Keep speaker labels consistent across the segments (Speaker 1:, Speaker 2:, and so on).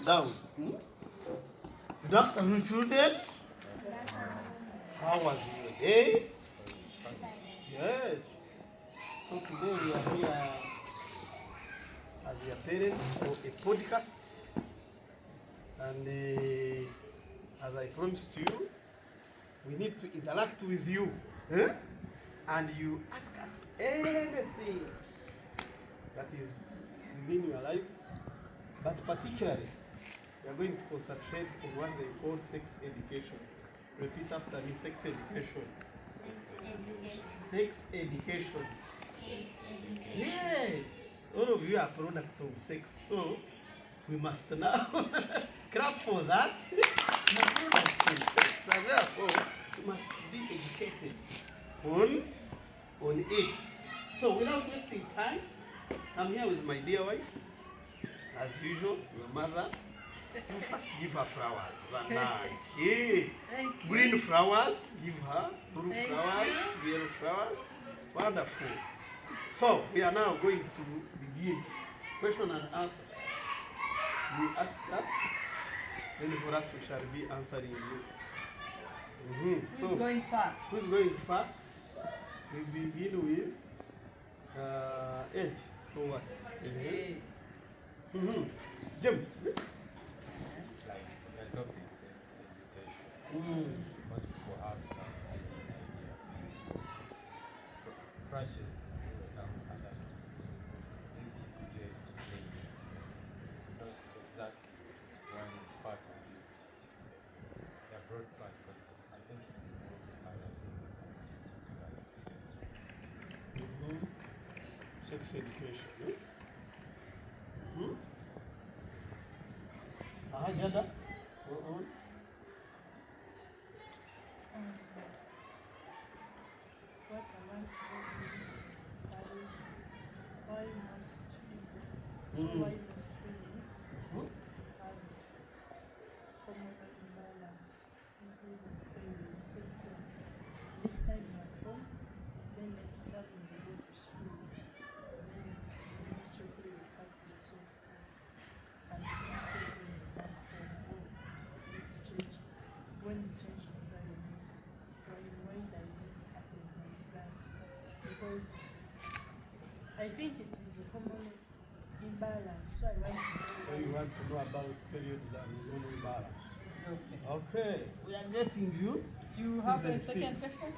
Speaker 1: down. Good afternoon, children. How was your day? Yes. So today we are here as your parents for a podcast. And as I promised you, we need to interact with you. And you ask us anything that is within your lives. But particularly, we are going to concentrate on what they call sex education. Repeat after me, sex education.
Speaker 2: Sex education.
Speaker 1: Sex education.
Speaker 2: Sex education.
Speaker 1: Yes, all of you are product of sex, so we must now clap for that. You are product of sex, and therefore you must be educated on it. So without wasting time, I'm here with my dear wife, as usual, your mother. You first give her flowers. Okay. Green flowers, give her. Blue flowers, yellow flowers. Wonderful. So we are now going to begin question and answer. You ask us, then for us we shall be answering you.
Speaker 3: Who's going first?
Speaker 1: Who's going first? We begin with age. Or what?
Speaker 3: Hey.
Speaker 1: James.
Speaker 4: Like the topic is education. Most people have some idea. Crushes some other things. Maybe could you explain not exactly one part of it, the broad part, because I think it involves other things.
Speaker 1: Sex education. Jada.
Speaker 5: What I want to know is why must we have hormonal imbalance, including pain, sex, this time at home, then next time when we go to school, then menstrual impacts and so forth, and menstrual when we come home, when we change environment, why does it happen like that? Because I think it is a hormonal imbalance, so I want to know.
Speaker 1: So you want to know about periods and hormonal balance? Okay, we are getting you.
Speaker 3: You
Speaker 1: This
Speaker 3: have
Speaker 1: is
Speaker 3: a
Speaker 1: the
Speaker 3: second
Speaker 1: sixth.
Speaker 3: question?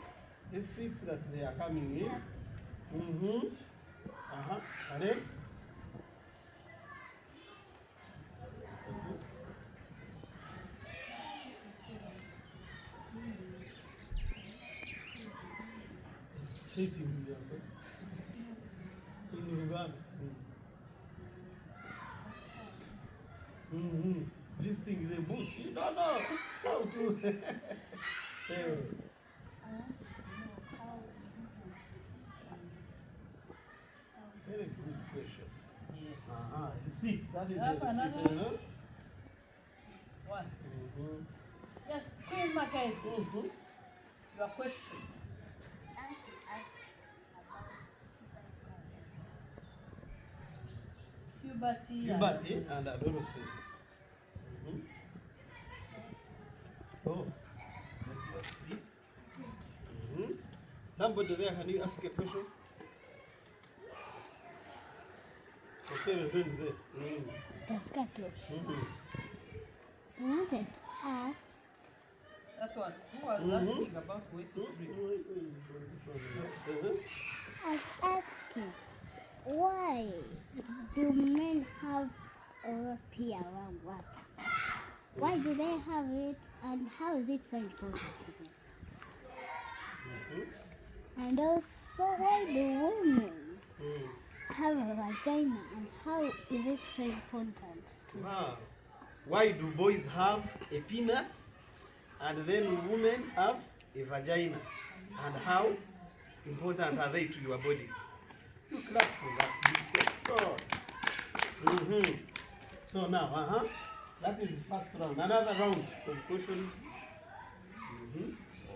Speaker 1: It's six that they are coming in. And then? Say it in Uganda. In Uganda. Visiting the bush. You don't know how to. Hey. Very good question. See, that is
Speaker 3: You have
Speaker 1: the
Speaker 3: another
Speaker 1: receipt,
Speaker 3: one? One. Yes, Queen Marquez, your question. Puberty.
Speaker 1: Puberty and adolescence. Oh, let's see. Somebody there, can you ask a question? Okay, my friend there.
Speaker 2: Cascato. Wanted to ask
Speaker 3: That one. Who was asking about weight?
Speaker 2: I was asking, why do men have OP around water? Why do they have it, and how is it so important to them? And also, why do women have a vagina, and how is it so important to them?
Speaker 1: Why do boys have a penis and then women have a vagina? And how important are they to your body? You clap for that. Good question. So now, that is the first round. Another round of question.
Speaker 4: So,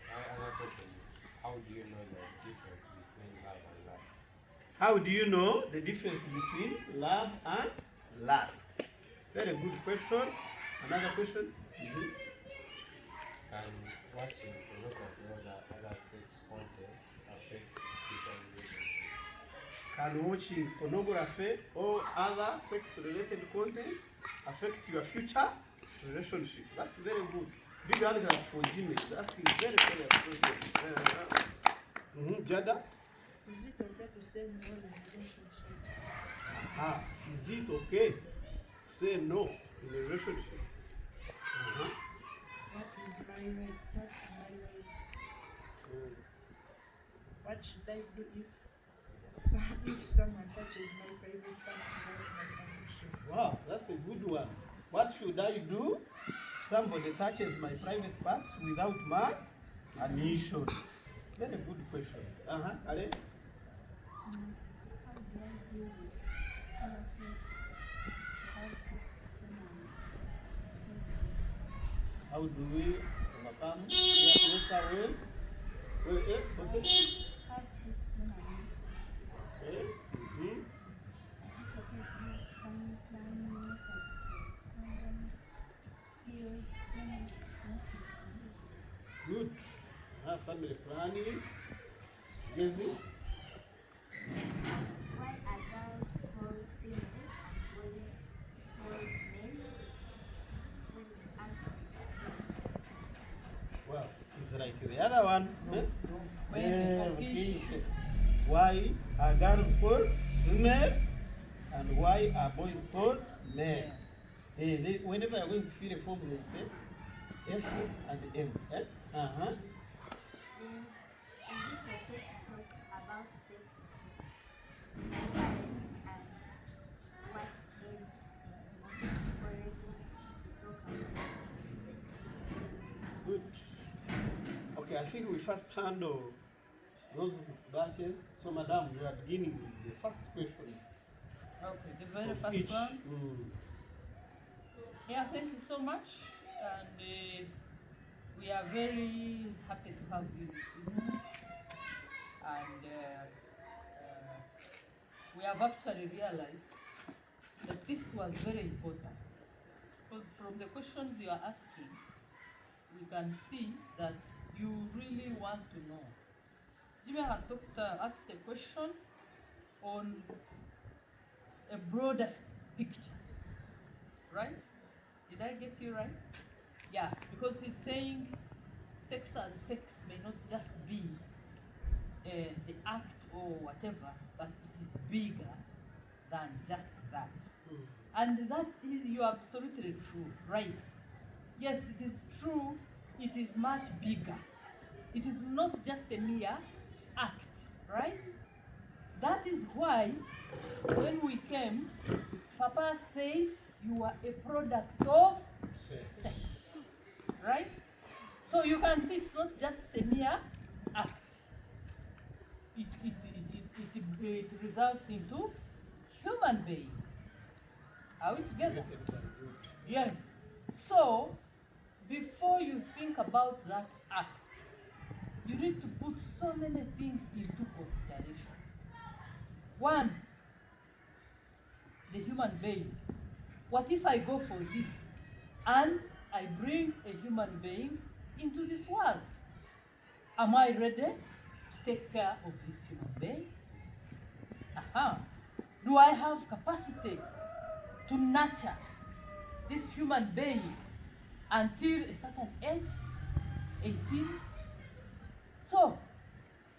Speaker 4: my other question is, how do you know the difference between love and lust?
Speaker 1: How do you know the difference between love and lust? Very good question. Another question? Mhm.
Speaker 4: Can watching pornography or other sex content affect future relationships?
Speaker 1: Can watching pornography or other sex-related content affect your future relationship? That's very good. Big hand clap for Jimmy. He's asking very, very appropriate. Jada?
Speaker 5: Is it okay to say no in a relationship?
Speaker 1: Is it okay to say no in a relationship?
Speaker 5: What is my right? What's my rights? What should I do if someone touches my private parts without my permission?
Speaker 1: Wow, that's a good one. What should I do if somebody touches my private parts without my permission? Very good question. Ale?
Speaker 2: How do I deal with relatives who have sex women?
Speaker 1: How do we overcome? Yes, will. What's it?
Speaker 2: Have sex women.
Speaker 1: Okay. Mm-hmm.
Speaker 2: Is it okay to use family planning methods like condoms, pills, when not in
Speaker 1: Good. Family planning. Yes.
Speaker 2: Why are girls called female and boys called men? When you answer
Speaker 1: Well, it's like the other one.
Speaker 3: Confusion.
Speaker 1: Why are girls called female and why are boys called male? Whenever you're going to fill a form, they say F and M.
Speaker 2: Is it okay to talk about sex with parents and what age is not already to talk about sex?
Speaker 1: Good. Okay, I think we first handle those branches. So, Madam, you are beginning with the first question.
Speaker 3: Okay, the very
Speaker 1: of
Speaker 3: first
Speaker 1: each.
Speaker 3: one. Yeah, thank you so much. And we are very happy to have you this evening. And we have actually realized that this was very important. Because from the questions you are asking, we can see that you really want to know. Jimmy has asked a question on a broader picture, right? Did I get you right? Yeah, because he's saying sex as sex may not just be the act or whatever, but it is bigger than just that. And that is, you are absolutely true, right? Yes, it is true, it is much bigger. It is not just a mere act, right? That is why when we came, Papa said you are a product of sex, right? So you can see it's not just a mere act. It results into human beings. Are we together? Yes. So before you think about that act, you need to put so many things into consideration. One, the human being. What if I go for this and I bring a human being into this world? Am I ready to take care of this human being? Do I have capacity to nurture this human being until a certain age, 18? So,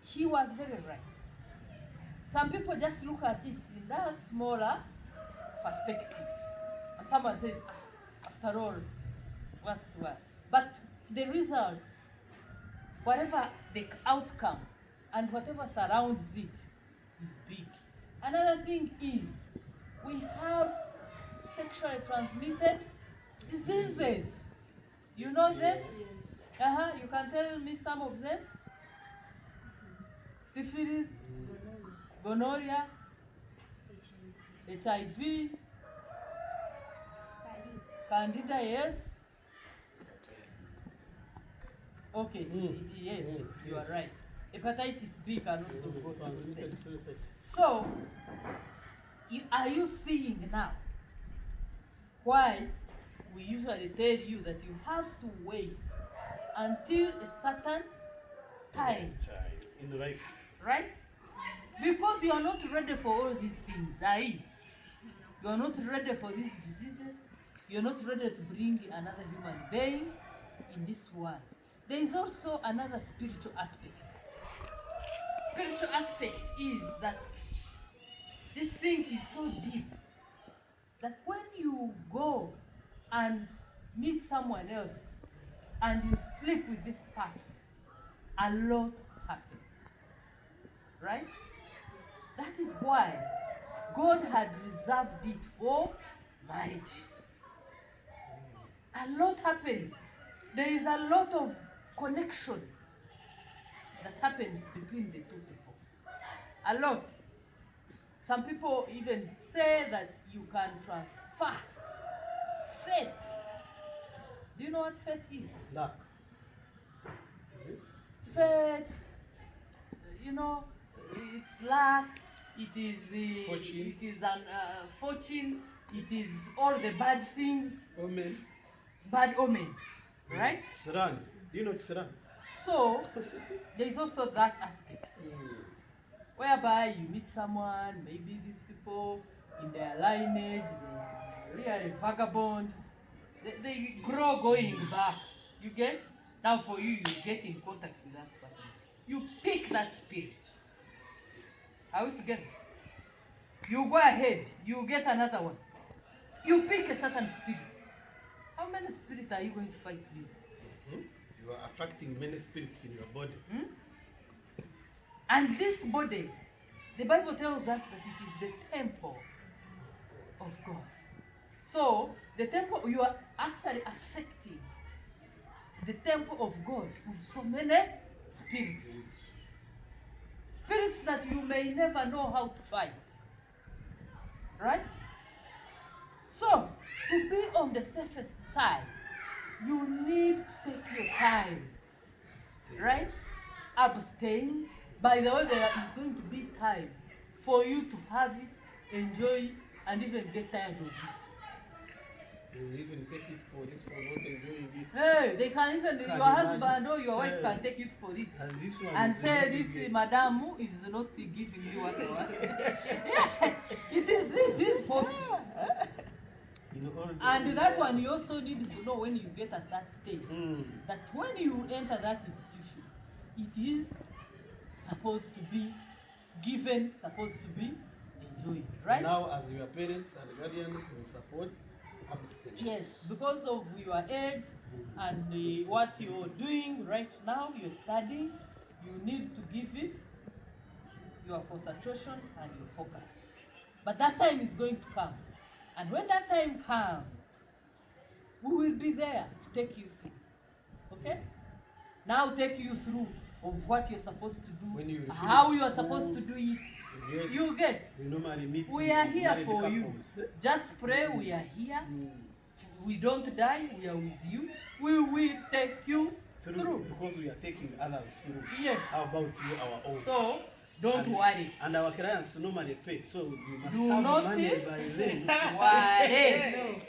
Speaker 3: he was very right. Some people just look at it in that smaller perspective. And someone says, after all, what's what? But the result, whatever the outcome, and whatever surrounds it is big. Another thing is, we have sexually transmitted diseases. You know them?
Speaker 5: Yes.
Speaker 3: You can tell me some of them? Syphilis, gonorrhea, HIV, Candida, yes. Okay, yes, you are right. Hepatitis B can also go through sex. So, are you seeing now why we usually tell you that you have to wait until a certain time,
Speaker 1: Child in life.
Speaker 3: right? Because you are not ready for all these things, aye? You are not ready for these diseases. You are not ready to bring another human being in this world. There is also another spiritual aspect. Spiritual aspect is that this thing is so deep that when you go and meet someone else and you sleep with this person, a lot happens. Right? That is why God had reserved it for marriage. A lot happened. There is a lot of connection that happens between the two people. A lot. Some people even say that you can transfer faith. Do you know what faith is?
Speaker 1: Luck. Is it?
Speaker 3: Faith, you know, it's luck, it is
Speaker 1: Fortune.
Speaker 3: it is an fortune, it is all the bad things,
Speaker 1: Amen.
Speaker 3: bad omen, right?
Speaker 1: Saran. Do you know Saran?
Speaker 3: So there is also that aspect whereby you meet someone, maybe these people in their lineage, they are really vagabonds, they grow going back. You get? Now for you, you get in contact with that person. You pick that spirit. Are we together? You go ahead, you get another one. You pick a certain spirit. How many spirits are you going to fight with?
Speaker 1: You are attracting many spirits in your body.
Speaker 3: And this body, the Bible tells us that it is the temple of God. So, the temple, you are actually affecting the temple of God with so many spirits. Spirits that you may never know how to fight. Right? So, to be on the safest side, you need to take your time. Right? Abstain. By the way, there is going to be time for you to have it, enjoy it, and even get tired of it.
Speaker 1: You even take it for this for not enjoying it.
Speaker 3: Hey, they can even,
Speaker 1: Can
Speaker 3: your
Speaker 1: imagine.
Speaker 3: husband or your wife
Speaker 1: Yeah.
Speaker 3: can take you to police
Speaker 1: And this one
Speaker 3: and
Speaker 1: is
Speaker 3: say
Speaker 1: a
Speaker 3: this
Speaker 1: big-
Speaker 3: madam is not giving you what you want. Yeah, it is possible.
Speaker 1: in all the-
Speaker 3: And that one you also need to know when you get at that stage that when you enter that institution, it is supposed to be given, supposed to be enjoyed, right?
Speaker 1: Now, as your parents and guardians will support abstinence.
Speaker 3: Yes, because of your age and what you're doing right now, you're studying, you need to give it your concentration and your focus. But that time is going to come. And when that time comes, we will be there to take you through. Okay? Now take you through of what you're supposed to do,
Speaker 1: When you
Speaker 3: how
Speaker 1: finish
Speaker 3: you are
Speaker 1: school,
Speaker 3: supposed to do it.
Speaker 1: Yes,
Speaker 3: You get.
Speaker 1: we normally meet.
Speaker 3: We are
Speaker 1: the
Speaker 3: here
Speaker 1: married
Speaker 3: for you.
Speaker 1: couples.
Speaker 3: Just pray, we are here. We don't die, we are with you. We will take you through.
Speaker 1: Because we are taking others through.
Speaker 3: Yes.
Speaker 1: How about you, our own?
Speaker 3: So, don't
Speaker 1: And-
Speaker 3: worry.
Speaker 1: And our clients normally pay, so you must
Speaker 3: Do
Speaker 1: have
Speaker 3: not
Speaker 1: money
Speaker 3: pay.
Speaker 1: by then.
Speaker 3: Worry.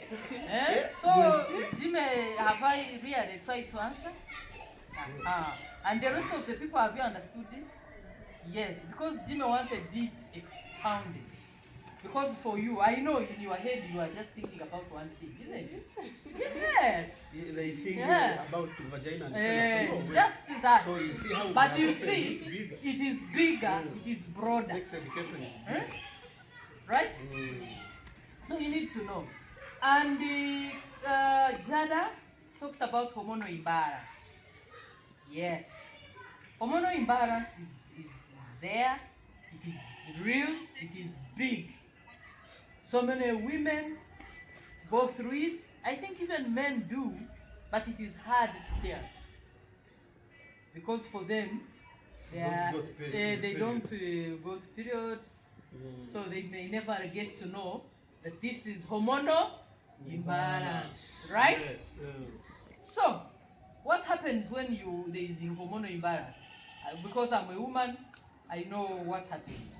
Speaker 3: So, Jimmy, have I really tried to answer? And the rest of the people, have you understood it? Yes, because Jimmy wanted it expounded. Because for you, I know in your head you are just thinking about one thing, isn't it? Yes.
Speaker 1: Yeah, they think
Speaker 3: Yeah.
Speaker 1: about vagina and penis. So,
Speaker 3: Just that.
Speaker 1: so you see how
Speaker 3: But
Speaker 1: we
Speaker 3: you
Speaker 1: have opened
Speaker 3: see,
Speaker 1: it bigger.
Speaker 3: it is bigger,
Speaker 1: Mm.
Speaker 3: it is broader.
Speaker 1: Sex education is
Speaker 3: Eh?
Speaker 1: bigger.
Speaker 3: Right? So you need to know. And Jada talked about hormonal imbalance. Yes. Hormonal imbalance is there, it is real, it is big. So many women go through it. I think even men do, but it is hard to tell. Because for them, they,
Speaker 1: Don't
Speaker 3: are,
Speaker 1: go to period-
Speaker 3: they
Speaker 1: period.
Speaker 3: don't go to periods, so they may never get to know that this is hormonal imbalance, right?
Speaker 1: Yes.
Speaker 3: So, what happens when there is a hormonal imbalance? Because I'm a woman, I know what happens.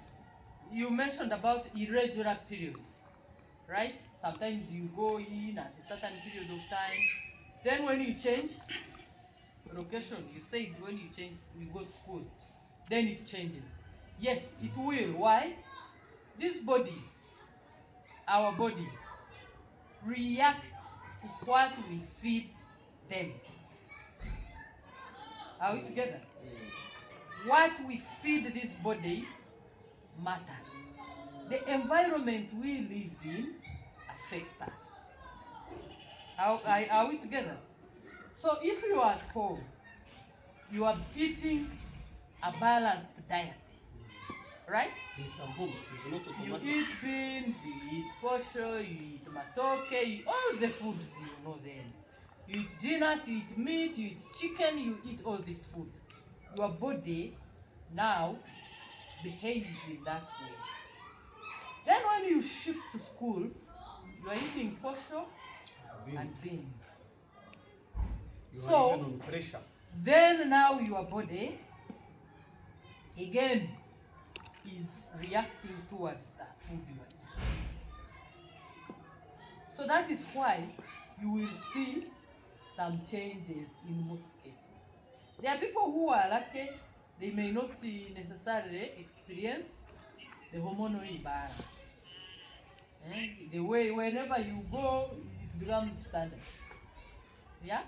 Speaker 3: You mentioned about irregular periods, right? sometimes you go in at a certain period of time. Then when you change location, you said when you change, you go to school, then it changes. Yes, it will. Why? These bodies, our bodies, react to what we feed them. Are we together? What we feed these bodies matters. The environment we live in affects us. Are we together? So if you are at home, you are eating a balanced diet, right?
Speaker 1: In some homes, it is not
Speaker 3: You
Speaker 1: automatic.
Speaker 3: eat beans, you eat posho, you eat matoke, you, all the foods you know then. You eat dinners, you eat meat, you eat chicken, you eat all this food. Your body now behaves in that way. Then when you shift to school, you are eating posho and beans.
Speaker 1: You
Speaker 3: So-
Speaker 1: are even on pressure.
Speaker 3: Then now your body again is reacting towards the food you are eating. So that is why you will see some changes in most cases. There are people who are lucky, they may not necessarily experience the hormonal imbalance. The way whenever you go, it becomes standard. Yeah?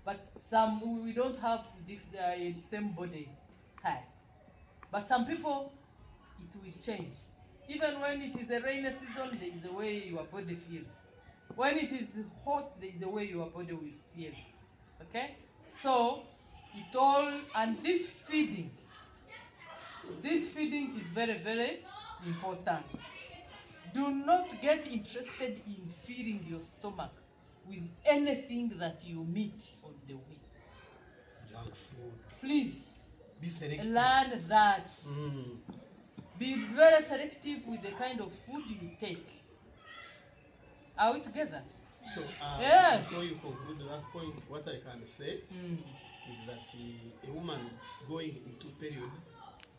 Speaker 3: But some, we don't have the same body type. But some people, it will change. Even when it is a rainy season, there is a way your body feels. When it is hot, there is a way your body will feel. Okay? So, it all, and this feeding is very, very important. Do not get interested in filling your stomach with anything that you meet on the way.
Speaker 1: Junk food.
Speaker 3: Please
Speaker 1: Be selective.
Speaker 3: learn that.
Speaker 1: Mm.
Speaker 3: Be very selective with the kind of food you take. Are we together?
Speaker 1: So,
Speaker 3: Yes.
Speaker 1: before you conclude the last point, what I can say is that a woman going into periods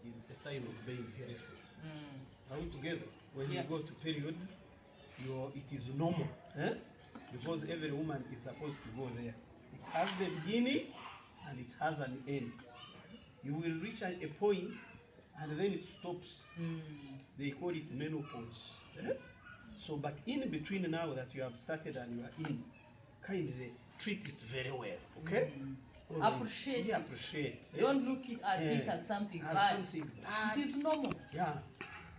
Speaker 1: is a sign of being healthy. Are we together? When
Speaker 3: Yeah.
Speaker 1: you go to periods, it is normal. Because every woman is supposed to go there. It has the beginning and it has an end. You will reach a point and then it stops. They call it menopause. So, but in between now that you have started and you are in, kindly treat it very well, okay? Always.
Speaker 3: Appreciate
Speaker 1: Yeah,
Speaker 3: it.
Speaker 1: appreciate.
Speaker 3: Don't look at it as something bad.
Speaker 1: Something bad.
Speaker 3: It is normal.
Speaker 1: Yeah.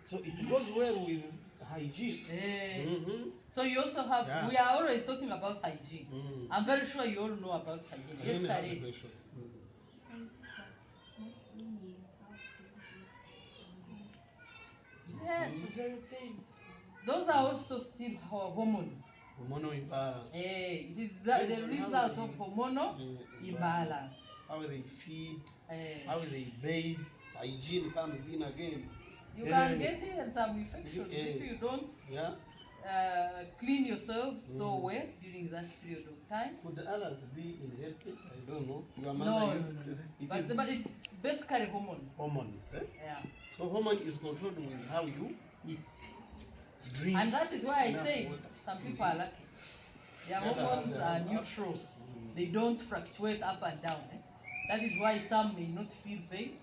Speaker 1: So it goes well with hygiene. Mhm.
Speaker 3: So you also have,
Speaker 1: Yeah.
Speaker 3: we are always talking about hygiene.
Speaker 1: Mm.
Speaker 3: I'm very sure you all know about hygiene. Yes,
Speaker 1: Helene has a
Speaker 3: Karen.
Speaker 1: question.
Speaker 3: Yes.
Speaker 5: Very painful.
Speaker 3: Those are also still hormones.
Speaker 1: Hormonal imbalance.
Speaker 3: It is the result of hormonal imbalance.
Speaker 1: How they feed,
Speaker 3: Eh,
Speaker 1: how they bathe, hygiene comes in again.
Speaker 3: you can get some infections if
Speaker 1: Eh.
Speaker 3: you don't
Speaker 1: Yeah.
Speaker 3: clean yourself so well during that period of time.
Speaker 1: Could others be inherited? I don't know. Your
Speaker 3: No,
Speaker 1: mother used it
Speaker 3: But,
Speaker 1: is
Speaker 3: but it's basically hormones.
Speaker 1: hormones.
Speaker 3: Yeah.
Speaker 1: So hormone is controlled with how you eat, drink.
Speaker 3: And that is why I
Speaker 1: enough
Speaker 3: say
Speaker 1: water.
Speaker 3: some people are lucky. Their
Speaker 1: Yeah,
Speaker 3: hormones
Speaker 1: they
Speaker 3: are
Speaker 1: are
Speaker 3: neutral. They don't fluctuate up and down. That is why some may not feel pain,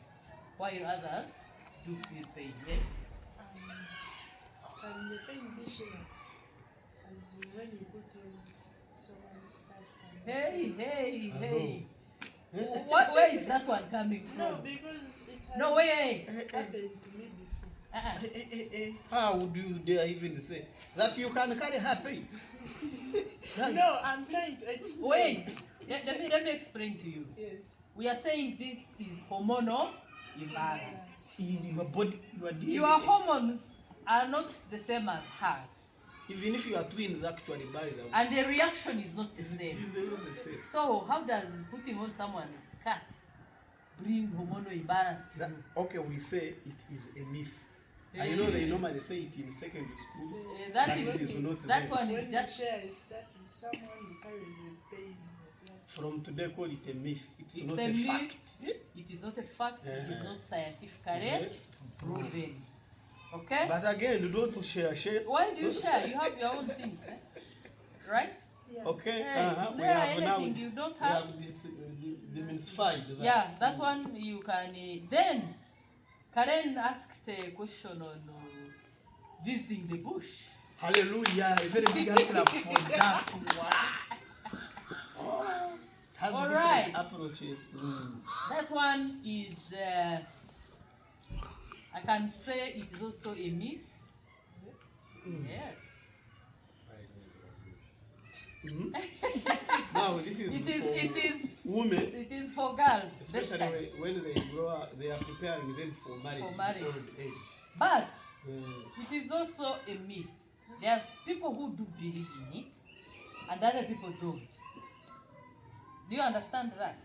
Speaker 3: while others do feel pain. Yes.
Speaker 5: Can the pain be shared? As in when you put in someone's fat and
Speaker 3: Hey.
Speaker 1: know.
Speaker 3: Where is that one coming from?
Speaker 5: No, because it has
Speaker 3: No way.
Speaker 5: happened to me before.
Speaker 3: Uh-uh.
Speaker 1: How would you dare even say that you can carry her pain?
Speaker 5: No, I'm trying to explain.
Speaker 3: Wait. Let me explain to you.
Speaker 5: Yes.
Speaker 3: We are saying this is hormonal imbalance.
Speaker 1: In your body, you are dealing
Speaker 3: Your
Speaker 1: with-
Speaker 3: hormones are not the same as hers.
Speaker 1: Even if you are twins, actually, by the way.
Speaker 3: And the reaction is not the
Speaker 1: It's
Speaker 3: same.
Speaker 1: not the same.
Speaker 3: So how does putting on someone's skirt bring hormonal imbalance to
Speaker 1: That,
Speaker 3: you?
Speaker 1: okay, we say it is a myth. I know they normally say it in secondary school.
Speaker 3: That
Speaker 1: That
Speaker 3: is
Speaker 1: is not
Speaker 3: that
Speaker 1: there.
Speaker 3: one
Speaker 5: When
Speaker 3: is
Speaker 5: you
Speaker 3: just
Speaker 5: share a start with someone, you carry the pain in your blood.
Speaker 1: From today, call it a myth. It's
Speaker 3: it's
Speaker 1: not
Speaker 3: a
Speaker 1: a
Speaker 3: myth.
Speaker 1: fact.
Speaker 3: It is not a fact. It is not scientifically
Speaker 1: Correct.
Speaker 3: proven. Okay?
Speaker 1: But again, you don't share.
Speaker 3: Why do you share? You have your own things, right?
Speaker 5: Yeah.
Speaker 1: Okay.
Speaker 3: Hey, is
Speaker 1: We
Speaker 3: there
Speaker 1: have now.
Speaker 3: anything you don't
Speaker 1: We
Speaker 3: have?
Speaker 1: have this demystified. That.
Speaker 3: Yeah, that one you can. Then Karen asked a question on visiting the bush.
Speaker 1: Hallelujah! A very big hand clap for that one. Oh, has
Speaker 3: All
Speaker 1: different
Speaker 3: right.
Speaker 1: approaches.
Speaker 3: That one is, I can say it is also a myth. Yes.
Speaker 1: Now this is women,
Speaker 3: It is for girls,
Speaker 1: especially
Speaker 3: basically.
Speaker 1: when they grow up, they are preparing them for marriage.
Speaker 3: For marriage.
Speaker 1: in old age.
Speaker 3: But
Speaker 1: Uh,
Speaker 3: it is also a myth. There's people who do believe in it, and other people don't. Do you understand that?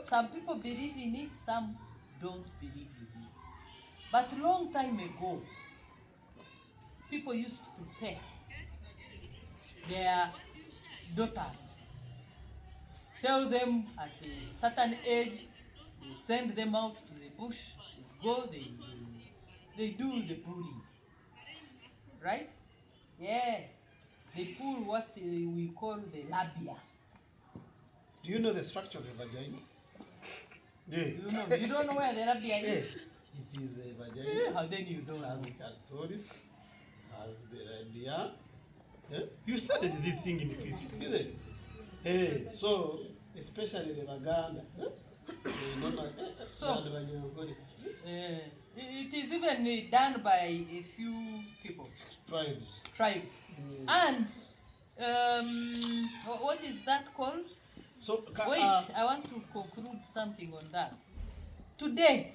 Speaker 3: Some people believe in it, some don't believe in it. But long time ago, people used to prepare their daughters. Tell them at a certain age, you send them out to the bush, go, they do the pulling. Right? Yeah. They pull what we call the labia.
Speaker 1: do you know the structure of a vagina? Yeah.
Speaker 3: You don't know where the labia
Speaker 1: Yeah.
Speaker 3: is?
Speaker 1: It is a
Speaker 3: Yeah,
Speaker 1: vagina.
Speaker 3: how then you don't
Speaker 1: Has
Speaker 3: know?
Speaker 1: the clitoris, has the labia. Yeah? You studied this thing in the piece, isn't it? Hey, so especially the vagina. The normal.
Speaker 3: So-
Speaker 1: the vagina,
Speaker 3: It is even done by a few people,
Speaker 1: tribes.
Speaker 3: tribes.
Speaker 1: Mm.
Speaker 3: And what is that called?
Speaker 1: So
Speaker 3: Wait, I want to conclude something on that. Today,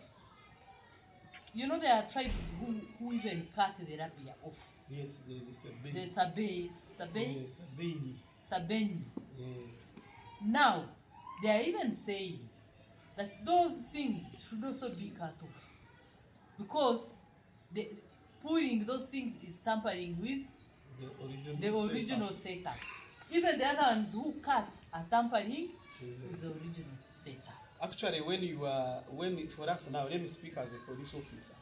Speaker 3: you know there are tribes who even cut the labia off.
Speaker 1: yes, it's a
Speaker 3: The
Speaker 1: baby. Yes, a baby.
Speaker 3: Sabeni.
Speaker 1: Yeah.
Speaker 3: Now, they are even saying that those things should also be cut off. Because pulling those things is tampering with the original setup. Even the other ones who cut are tampering with the original setup.
Speaker 1: Actually, for us now, let me speak as a police officer.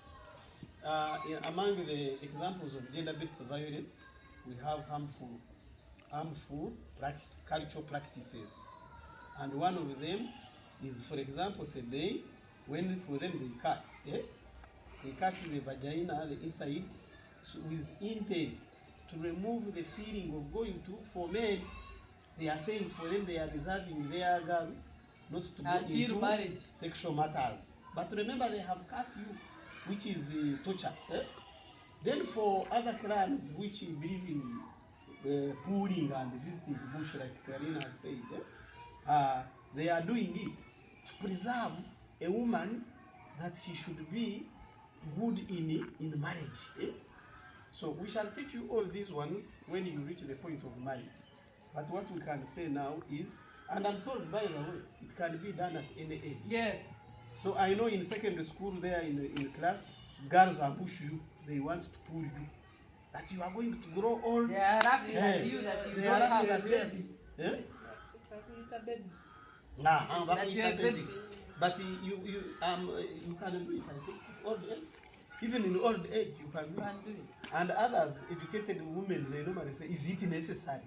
Speaker 1: Among the examples of gender-based violence, we have harmful cultural practices, and one of them is, for example, say when for them they cut, they cut the vagina, the inside, so with intent to remove the feeling of going to. For men, they are saying for them they are reserving their girls not to go
Speaker 3: Until
Speaker 1: into
Speaker 3: marriage.
Speaker 1: sexual matters. But remember, they have cut you, which is torture. Then for other clans which believe in pulling and visiting bush, like Karina has said, they are doing it to preserve a woman that she should be good in marriage. So we shall teach you all these ones when you reach the point of marriage. But what we can say now is, and I'm told, by the way, it can be done at any age.
Speaker 3: Yes.
Speaker 1: So I know in secondary school there in class, girls ambush you, they want to pull you, that you are going to grow old.
Speaker 3: They are laughing
Speaker 1: Yeah.
Speaker 3: at you that you
Speaker 1: They
Speaker 3: don't
Speaker 1: are
Speaker 3: have
Speaker 1: laughing
Speaker 3: a
Speaker 1: at
Speaker 3: baby.
Speaker 1: you. Yeah?
Speaker 5: It's a baby.
Speaker 3: That you are a baby.
Speaker 1: But you can do it, I think, at old age. Even in old age, you can do
Speaker 3: You
Speaker 1: it.
Speaker 3: can do it.
Speaker 1: And others, educated women, they normally say, is it necessary?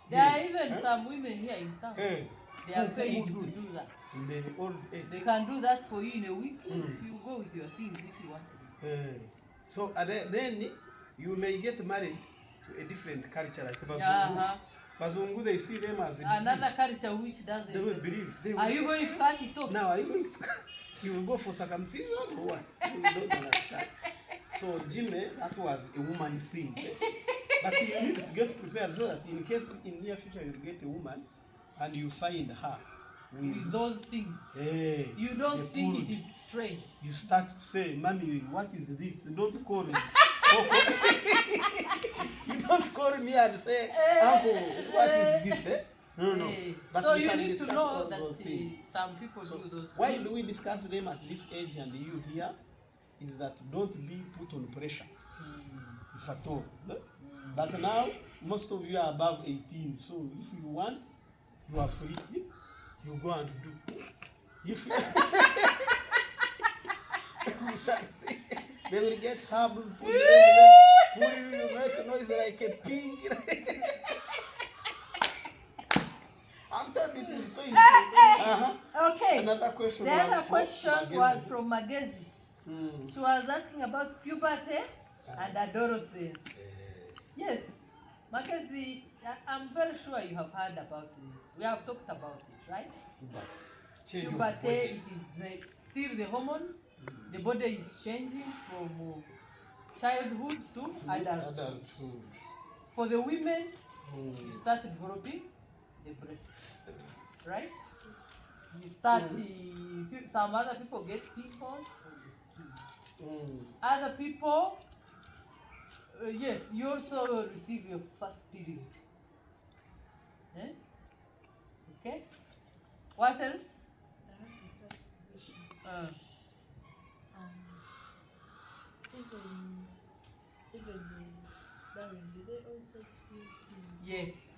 Speaker 3: There are even some women here in town.
Speaker 1: Eh,
Speaker 3: They are
Speaker 1: who
Speaker 3: paid to
Speaker 1: do it?
Speaker 3: do that.
Speaker 1: In the old age.
Speaker 3: They can do that for you in a week
Speaker 1: Mm.
Speaker 3: if you go with your things if you want to.
Speaker 1: So then you may get married to a different culture, like Bazungu.
Speaker 3: Uh-huh.
Speaker 1: Bazungu, they see them as
Speaker 3: Another culture which
Speaker 1: they will
Speaker 3: doesn't.
Speaker 1: believe. They will
Speaker 3: Are you
Speaker 1: say,
Speaker 3: going to cut it off?
Speaker 1: now, are you going to you will go for circumcision or what? You don't understand. So Jimmy, that was a woman thing. But you need to get prepared so that in case in near future you get a woman and you find her
Speaker 3: With those things. You
Speaker 1: the
Speaker 3: don't think
Speaker 1: pulled.
Speaker 3: it is strange.
Speaker 1: You start to say, Mommy, what is this? Don't call me. You don't call me and say, Uncle, what is this? No. But
Speaker 3: So
Speaker 1: we
Speaker 3: you
Speaker 1: shall
Speaker 3: need to
Speaker 1: discuss
Speaker 3: know
Speaker 1: all
Speaker 3: that
Speaker 1: those things.
Speaker 3: some people
Speaker 1: So
Speaker 3: do those
Speaker 1: why
Speaker 3: things.
Speaker 1: do we discuss them at this age and you here? Is that don't be put on pressure, if at all. But now, most of you are above 18, so if you want, you are free. You go and do. If you shall see, They will get herbs, put them there, put it, you make noise like a pig. I'm telling you, it is painful.
Speaker 3: Okay.
Speaker 1: Another question.
Speaker 3: The
Speaker 1: was
Speaker 3: other
Speaker 1: for
Speaker 3: question
Speaker 1: Magezi.
Speaker 3: was from Magezi.
Speaker 1: Hmm.
Speaker 3: She was asking about puberty and adolescence. Yes, Magezi, I'm very sure you have heard about this. We have talked about it, right?
Speaker 1: Change of
Speaker 3: Puberty,
Speaker 1: body.
Speaker 3: it is still the hormones. The body is changing from childhood to adulthood.
Speaker 1: Adulthood.
Speaker 3: For the women,
Speaker 1: Hmm.
Speaker 3: you start developing the breast, right? You start, some other people get pimples on the skin.
Speaker 1: Hmm.
Speaker 3: Other people, yes, you also will receive your first period. Eh? Okay? What else?
Speaker 5: I have the first question.
Speaker 3: Uh,
Speaker 5: Even the barren, do they also experience pain?
Speaker 3: yes.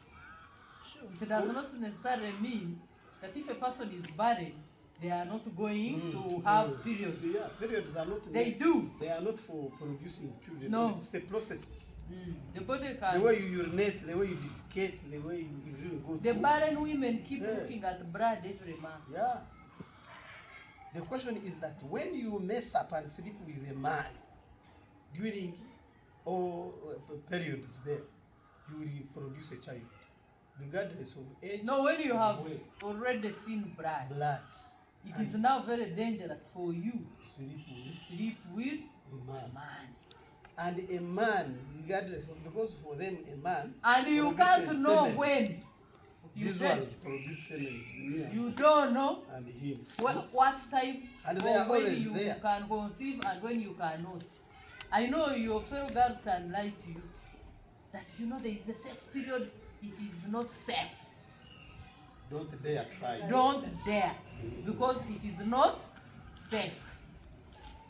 Speaker 5: Sure.
Speaker 3: It does not necessarily mean that if a person is barren, they are not going to have periods.
Speaker 1: Yeah, periods are not.
Speaker 3: They do.
Speaker 1: They are not for producing children.
Speaker 3: No.
Speaker 1: It's a process.
Speaker 3: The body
Speaker 1: The
Speaker 3: can.
Speaker 1: way you urinate, the way you defecate, the way you really go.
Speaker 3: The
Speaker 1: through.
Speaker 3: barren women keep
Speaker 1: Yeah.
Speaker 3: looking at blood every month.
Speaker 1: Yeah. The question is that when you mess up and sleep with a man during all periods there, you will produce a child, regardless of age.
Speaker 3: No, when you have
Speaker 1: weight,
Speaker 3: already seen blood,
Speaker 1: blood,
Speaker 3: it is now very dangerous for you
Speaker 1: sleep
Speaker 3: to
Speaker 1: with
Speaker 3: sleep with
Speaker 1: a
Speaker 3: a
Speaker 1: man.
Speaker 3: man.
Speaker 1: And a man, regardless of, because for them a man.
Speaker 3: And you
Speaker 1: produces
Speaker 3: can't know
Speaker 1: semen.
Speaker 3: when. You
Speaker 1: These
Speaker 3: get.
Speaker 1: ones produce semen, me
Speaker 3: You don't know
Speaker 1: and him.
Speaker 3: what time
Speaker 1: And
Speaker 3: or
Speaker 1: they are
Speaker 3: when
Speaker 1: always
Speaker 3: you
Speaker 1: there.
Speaker 3: can conceive and when you cannot. I know your fellow girls can lie to you that there is a safe period. It is not safe.
Speaker 1: Don't dare try.
Speaker 3: Don't dare, because it is not safe.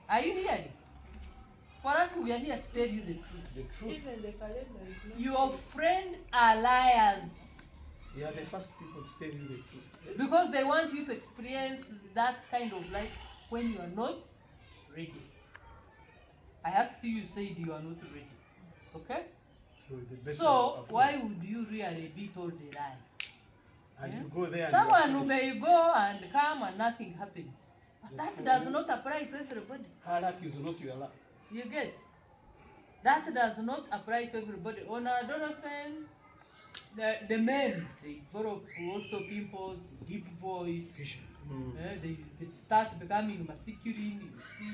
Speaker 3: Are you hearing? For us, we are here to tell you the truth.
Speaker 1: The truth.
Speaker 5: Even the calendar is not
Speaker 3: Your
Speaker 5: safe.
Speaker 3: friend are liars
Speaker 1: They are the first people to tell you the truth.
Speaker 3: because they want you to experience that kind of life when you are not ready. I asked you, you said you are not ready. Okay?
Speaker 1: So the better.
Speaker 3: So
Speaker 1: of-
Speaker 3: why would you really be told a lie?
Speaker 1: And
Speaker 3: Yeah.
Speaker 1: you go there and
Speaker 3: Someone
Speaker 1: you
Speaker 3: who
Speaker 1: are
Speaker 3: may go and come and nothing happens. But that does not apply to everybody.
Speaker 1: her luck is not your luck.
Speaker 3: You get? That does not apply to everybody. On adolescent, the men, they develop also pimples, deep voice. They start becoming masculine. You see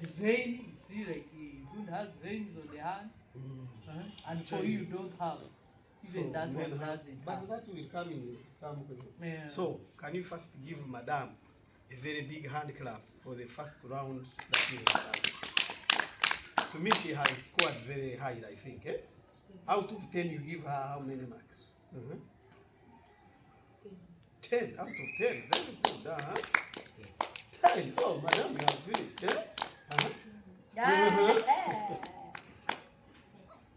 Speaker 3: the vein. You see like who has veins on the hand. And for you, you don't have. Even that
Speaker 1: men
Speaker 3: one
Speaker 1: have-
Speaker 3: doesn't
Speaker 1: But
Speaker 3: have.
Speaker 1: that will come in some way.
Speaker 3: Yeah.
Speaker 1: So, can you first give Madame a very big hand clap for the first round that she has done? To me, she has scored very high, I think. Eh? Out of 10, you give her how many marks? 10 out of 10. Very good. 10. Oh, Madame, you have finished. Eh?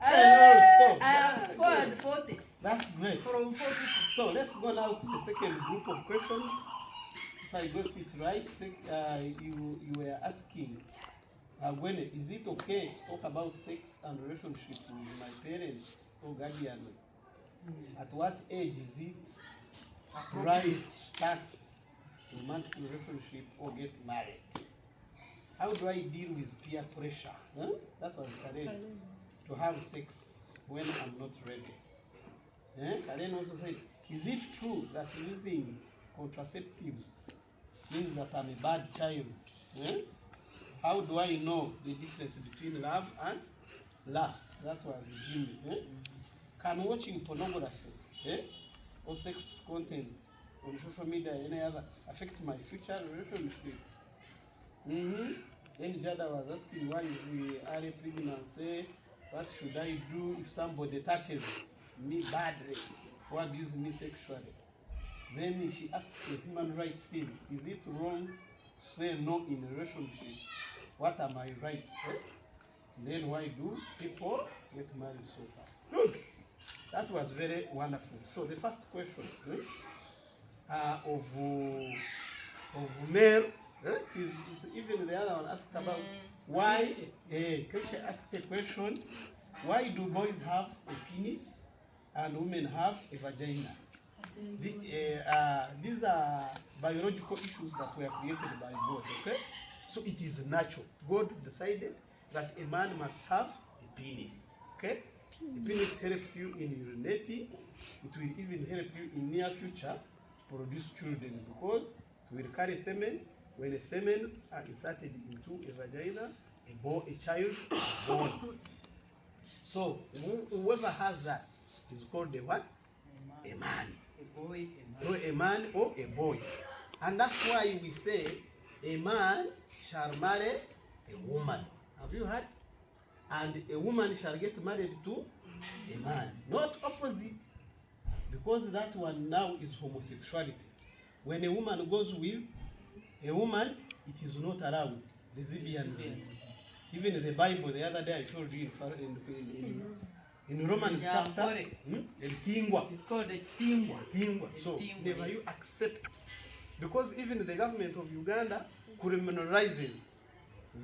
Speaker 3: I have scored 40
Speaker 1: That's great.
Speaker 3: from 4 people.
Speaker 1: So let's go now to the second group of questions. If I got it right, you were asking, when is it okay to talk about sex and relationship with my parents or guardians? At what age is it right to start romantic relationship or get married? How do I deal with peer pressure? Huh? That was Karen. To have sex when I'm not ready. Karen also said, is it true that using contraceptives means that I'm a bad child? How do I know the difference between love and lust? That was Jimmy. Can watching pornography or sex content on social media or any other affect my future relationship? Then Jada was asking, why is the early pregnancy? What should I do if somebody touches me badly or abuses me sexually? Then she asked a human rights thing. Is it wrong to say no in a relationship? What are my rights? Then why do people get married so fast? Good. That was very wonderful. So the first question of male Even the other one asked about why. Keshe asked a question: why do boys have a penis and women have a vagina? These are biological issues that were created by God. Okay, so it is natural. God decided that a man must have a penis. Okay, the penis helps you in urinating. It will even help you in near future to produce children because it will carry semen. When the semen are inserted into a vagina, a child is born. So whoever has that is called a what? A man.
Speaker 3: A boy,
Speaker 1: Or a man or a boy. And that's why we say a man shall marry a woman. Have you heard? And a woman shall get married to a man. Not opposite. Because that one now is homosexuality. When a woman goes with a woman, it is not allowed. Lesbianism. Even in the Bible, the other day I told you in Romans
Speaker 3: Yeah,
Speaker 1: chapter,
Speaker 3: correct.
Speaker 1: El Tingwa.
Speaker 3: It's called a tingwa.
Speaker 1: Tingwa. So
Speaker 3: Tingwa,
Speaker 1: never
Speaker 3: yes.
Speaker 1: you accept, because even the government of Uganda criminalizes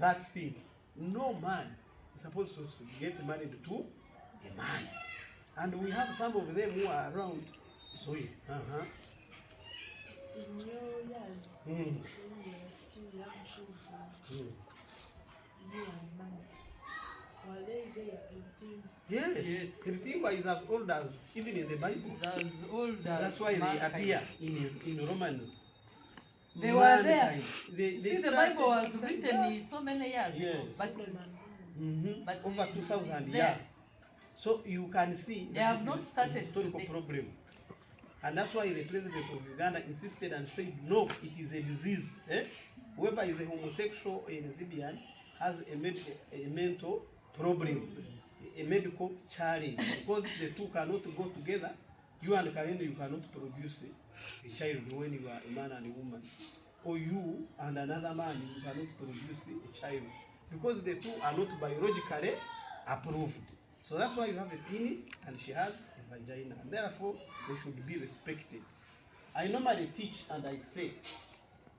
Speaker 1: that thing. No man is supposed to get married to a man, and we have some of them who are around. So
Speaker 5: In your years,
Speaker 1: Mm.
Speaker 5: when you were still young children, you and man, were they there 18?
Speaker 1: Yes,
Speaker 3: Yes.
Speaker 1: Tingwa is as old as even in the Bible.
Speaker 3: It's as old as
Speaker 1: That's why they
Speaker 3: mankind.
Speaker 1: appear in Romans.
Speaker 3: They were there.
Speaker 1: Mankind. They
Speaker 3: See, the
Speaker 1: started-
Speaker 3: Bible was written in so many years ago,
Speaker 1: Yes.
Speaker 3: but but
Speaker 1: over
Speaker 3: it's
Speaker 1: 2,000
Speaker 3: there.
Speaker 1: years. So you can see
Speaker 3: They
Speaker 1: that
Speaker 3: have
Speaker 1: it is
Speaker 3: not
Speaker 1: a
Speaker 3: started
Speaker 1: historical
Speaker 3: today.
Speaker 1: problem. And that's why the president of Uganda insisted and said, no, it is a disease. Whoever is a homosexual or a lesbian has a mental problem, a medical challenge, because the two cannot go together. You and Karen, you cannot produce a child when you are a man and a woman. Or you and another man, you cannot produce a child. Because the two are not biologically approved. So that's why you have a penis and she has a vagina. And therefore, they should be respected. I normally teach and I say,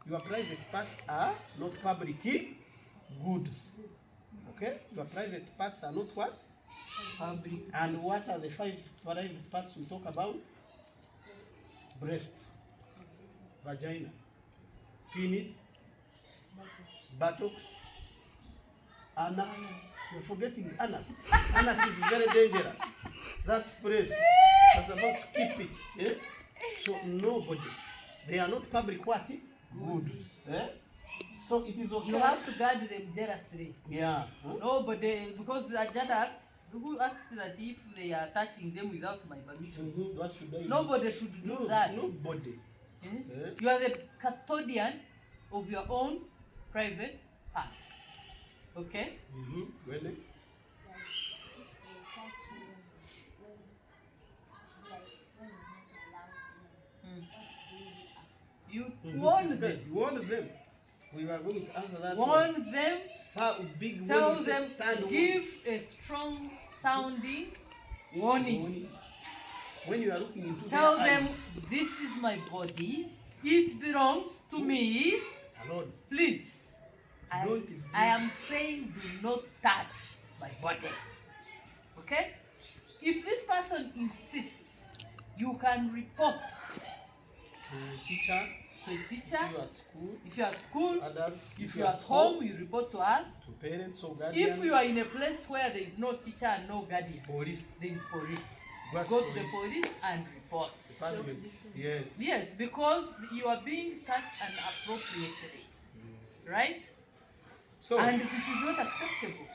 Speaker 1: your private parts are not public goods. Okay? Your private parts are not what?
Speaker 3: Public.
Speaker 1: And what are the 5 private parts we talk about? Breasts, vagina, penis, buttocks, anus. You're forgetting anus. Anus is very dangerous. That place, you're supposed to keep it. Eh? So nobody. They are not public what? Goods. Eh? So it is okay.
Speaker 3: You have to guard them jealously.
Speaker 1: Yeah. Huh?
Speaker 3: Nobody, because the judge asked, who asked that if they are touching them without my permission?
Speaker 1: What should I do?
Speaker 3: Nobody should do
Speaker 1: No,
Speaker 3: that.
Speaker 1: nobody.
Speaker 3: Eh?
Speaker 1: Eh?
Speaker 3: You are the custodian of your own private parts. Okay?
Speaker 1: Really?
Speaker 3: You warn them.
Speaker 1: You warn them. We were going to answer that.
Speaker 3: Warn them.
Speaker 1: Big
Speaker 3: Tell
Speaker 1: warning,
Speaker 3: them.
Speaker 1: stand
Speaker 3: Give a strong sounding warning.
Speaker 1: warning. When you are looking into
Speaker 3: Tell
Speaker 1: their
Speaker 3: them this is my body. It belongs to me.
Speaker 1: eyes alone.
Speaker 3: Please.
Speaker 1: Don't
Speaker 3: I am saying do not touch my body. Okay? If this person insists, you can report
Speaker 1: To teacher,
Speaker 3: to a
Speaker 1: if
Speaker 3: teacher.
Speaker 1: you are at school,
Speaker 3: If you are at school,
Speaker 1: adults,
Speaker 3: if you are at home, you report to us.
Speaker 1: to parents or guardians,
Speaker 3: If you are in a place where there is no teacher and no guardian,
Speaker 1: police,
Speaker 3: there is police.
Speaker 1: What
Speaker 3: Go to the police and report.
Speaker 1: department. Yes.
Speaker 3: Yes, because you are being touched inappropriately, right?
Speaker 1: So,
Speaker 3: And it is not acceptable.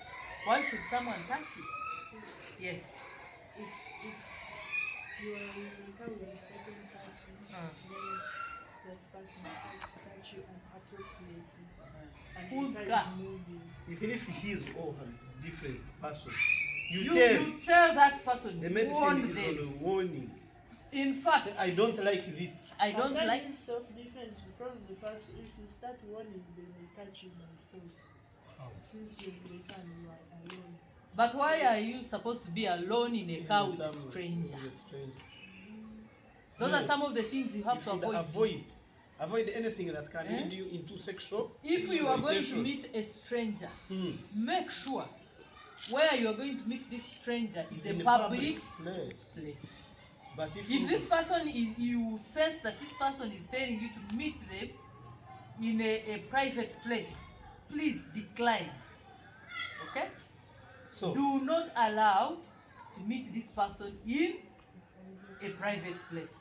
Speaker 3: Why should someone touch you? Yes.
Speaker 5: If you are in a car with a second person, then that person starts to touch you inappropriately, and
Speaker 3: Whose
Speaker 5: the car
Speaker 3: car?
Speaker 5: is moving.
Speaker 1: even if he is or a different person, you
Speaker 3: You tell that person,
Speaker 1: the medicine
Speaker 3: warn
Speaker 1: is
Speaker 3: them.
Speaker 1: on a warning.
Speaker 3: In fact,
Speaker 1: Say, I don't like this.
Speaker 3: I don't
Speaker 5: But that
Speaker 3: like.
Speaker 5: is self-defense, because the person, if you start warning, they may touch you by force. Since you're in a car, you are alone.
Speaker 3: But why are you supposed to be alone in a car with a
Speaker 1: Some-
Speaker 3: stranger?
Speaker 1: with a stranger.
Speaker 3: Those
Speaker 1: No.
Speaker 3: are some of the things you have
Speaker 1: You
Speaker 3: to
Speaker 1: should
Speaker 3: avoid.
Speaker 1: avoid. Avoid anything that can lead you into sexual
Speaker 3: If you are going to
Speaker 1: exploitation.
Speaker 3: meet a stranger,
Speaker 1: Hmm.
Speaker 3: make sure where you are going to meet this stranger is
Speaker 1: In
Speaker 3: a
Speaker 1: a
Speaker 3: public
Speaker 1: place.
Speaker 3: place.
Speaker 1: But if
Speaker 3: If this person is, you sense that this person is telling you to meet them in a private place, please decline. Okay?
Speaker 1: so
Speaker 3: Do not allow to meet this person in a private place.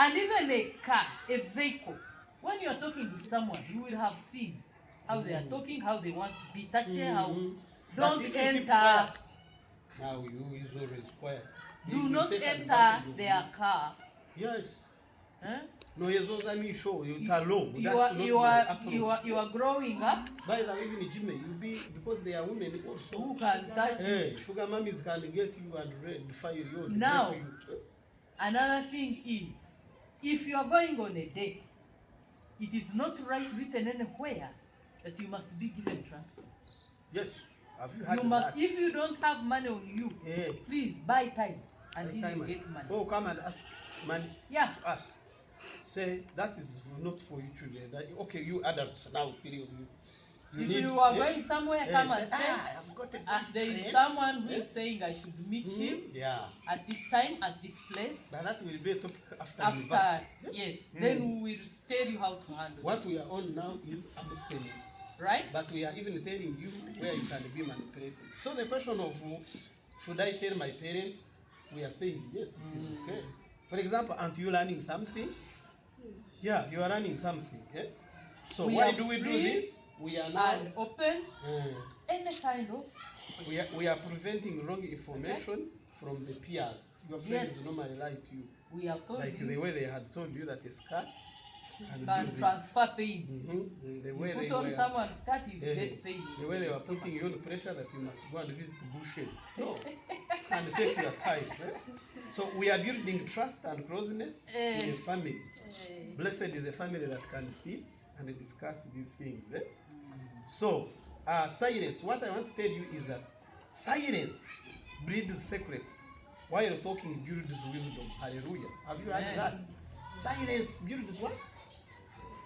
Speaker 3: And even a car, a vehicle, when you are talking with someone, you will have seen how they are talking, how they want to be touched, how.
Speaker 1: Mhm. But
Speaker 3: Don't
Speaker 1: if you keep
Speaker 3: enter,
Speaker 1: quiet, now you is always quiet. They
Speaker 3: do
Speaker 1: will
Speaker 3: not
Speaker 1: take
Speaker 3: enter
Speaker 1: advantage of
Speaker 3: their
Speaker 1: you.
Speaker 3: car.
Speaker 1: Yes.
Speaker 3: Huh?
Speaker 1: No, yezoza show you talon.
Speaker 3: You
Speaker 1: That's
Speaker 3: are,
Speaker 1: not
Speaker 3: you
Speaker 1: my
Speaker 3: are,
Speaker 1: approach.
Speaker 3: you are growing up.
Speaker 1: By the way, even Jimmy, you be because they are women also.
Speaker 3: Who can touch you?
Speaker 1: Hey, sugar mummies can get you and fire you. and
Speaker 3: Now.
Speaker 1: rape you.
Speaker 3: Another thing is, if you are going on a date, it is not written anywhere that you must be given transport.
Speaker 1: Yes. Have you had
Speaker 3: You must,
Speaker 1: that?
Speaker 3: if you don't have money on you,
Speaker 1: Yeah.
Speaker 3: please buy time until
Speaker 1: By the time
Speaker 3: you get money.
Speaker 1: Oh, come and ask money
Speaker 3: Yeah.
Speaker 1: to us. Say that is not for you children. That, okay, you adults now, period.
Speaker 3: If
Speaker 1: need-
Speaker 3: you are
Speaker 1: yeah.
Speaker 3: going somewhere,
Speaker 1: Yeah,
Speaker 3: come
Speaker 1: say,
Speaker 3: and say,
Speaker 1: I've got a
Speaker 3: there is
Speaker 1: friend.
Speaker 3: someone who is
Speaker 1: Yeah.
Speaker 3: saying I should meet
Speaker 1: Mhm.
Speaker 3: him
Speaker 1: Yeah.
Speaker 3: at this time, at this place.
Speaker 1: But that will be a topic after
Speaker 3: After,
Speaker 1: university. Yeah?
Speaker 3: yes,
Speaker 1: Mm.
Speaker 3: then we will tell you how to handle
Speaker 1: What
Speaker 3: it.
Speaker 1: we are on now is abstinence.
Speaker 3: Right?
Speaker 1: But we are even telling you where you can be manipulated. So the question of should I tell my parents? We are saying yes, it is okay. For example, aren't you learning something? Yeah, you are learning something. Yeah? So
Speaker 3: We
Speaker 1: why
Speaker 3: are
Speaker 1: do we do
Speaker 3: free
Speaker 1: this? We are now
Speaker 3: And open any kind of.
Speaker 1: we are preventing wrong information from the peers. Your friends
Speaker 3: Yes.
Speaker 1: normally lie to you.
Speaker 3: We have told
Speaker 1: Like
Speaker 3: you
Speaker 1: the way they had told you that a skirt can
Speaker 3: can
Speaker 1: do this.
Speaker 3: transfer pain.
Speaker 1: The way
Speaker 3: Put
Speaker 1: they
Speaker 3: on
Speaker 1: were,
Speaker 3: someone's skirt, you
Speaker 1: yeah,
Speaker 3: get pain.
Speaker 1: the way they were putting you under pressure that you must go and visit bushes. No, and take your time. So we are building trust and closeness in a family. Blessed is a family that can sit and discuss these things. So, silence. What I want to tell you is that silence breeds secrets. While talking builds wisdom. Hallelujah. Have you heard
Speaker 3: Amen.
Speaker 1: that? Silence builds what?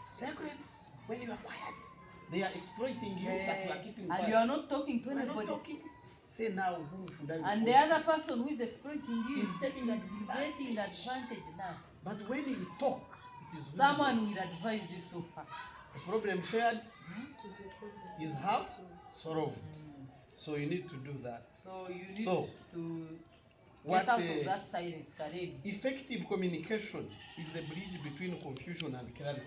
Speaker 1: Secrets. When you are quiet, they are exploiting you, but you are keeping quiet.
Speaker 3: And you are not talking to
Speaker 1: You are not
Speaker 3: anybody.
Speaker 1: talking. Say now, who should I
Speaker 3: And
Speaker 1: be
Speaker 3: the
Speaker 1: talking?
Speaker 3: other person who is exploiting you
Speaker 1: Is taking
Speaker 3: is
Speaker 1: advantage.
Speaker 3: getting advantage now.
Speaker 1: But when you talk, it is wisdom.
Speaker 3: Someone will advise you so fast.
Speaker 1: A problem shared
Speaker 5: Is a problem.
Speaker 1: is half solved. So you need to do that.
Speaker 3: So you need
Speaker 1: So,
Speaker 3: to
Speaker 1: what,
Speaker 3: get out of that silence, Karen.
Speaker 1: Effective communication is a bridge between confusion and clarity.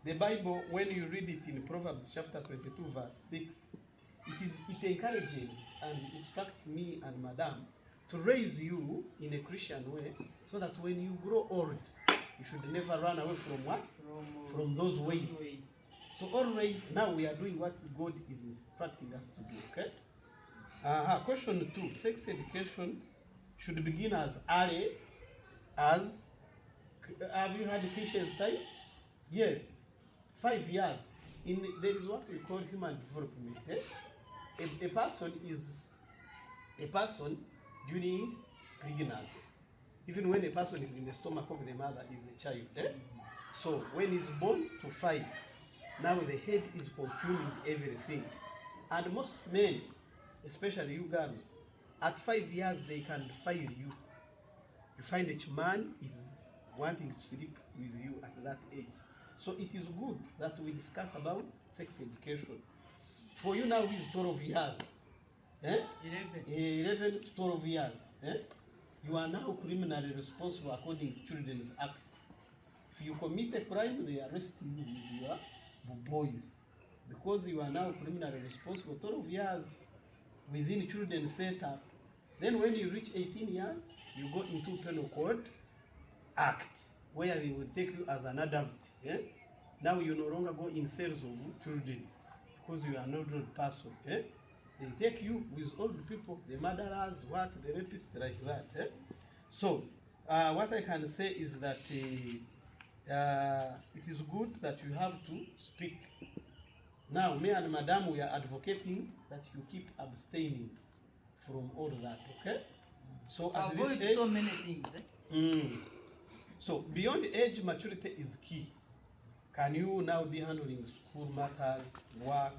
Speaker 1: The Bible, when you read it in Proverbs chapter 22, verse 6, it encourages and instructs me and Madam to raise you in a Christian way, so that when you grow old, you should never run away from what? From those ways. So always, now we are doing what God is instructing us to do, okay? Question 2, sex education should begin as early as, have you had Christian's time? Yes, 5 years. There is what we call human development. A person is a person during pregnancy. Even when a person is in the stomach of the mother is a child. So when he's born to 5, now the head is consuming everything. And most men, especially you girls, at 5 years they can fire you. You find each man is wanting to sleep with you at that age. So it is good that we discuss about sex education. For you now who is 12 years, 11 to 12 years, you are now criminally responsible according to Children's Act. If you commit a crime, they arrest you with your boys. Because you are now criminally responsible, 12 years within Children's Center. Then when you reach 18 years, you go into Penal Code Act, where they will take you as an adult. Now you no longer go in cells of children, because you are not an old person. They take you with old people, the murderers, the rapists, like that. So, what I can say is that it is good that you have to speak. Now, me and Madam, we are advocating that you keep abstaining from all that, okay? So at
Speaker 3: Avoid
Speaker 1: this age,
Speaker 3: so many things.
Speaker 1: So beyond age, maturity is key. can you now be handling school matters, work,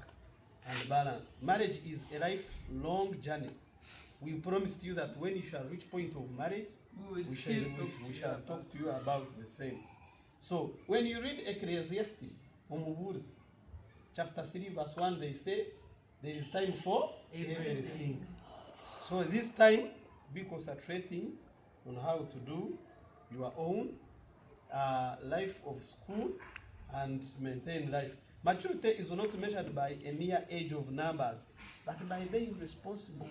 Speaker 1: and balance? Marriage is a lifelong journey. We promised you that when you shall reach point of marriage, we shall talk to you about the same. So when you read Ecclesiastes, Umubuzi, chapter 3, verse 1, they say there is time for everything. So this time, be concentrating on how to do your own life of school and maintain life. Maturity is not measured by a mere age of numbers, but by being responsible.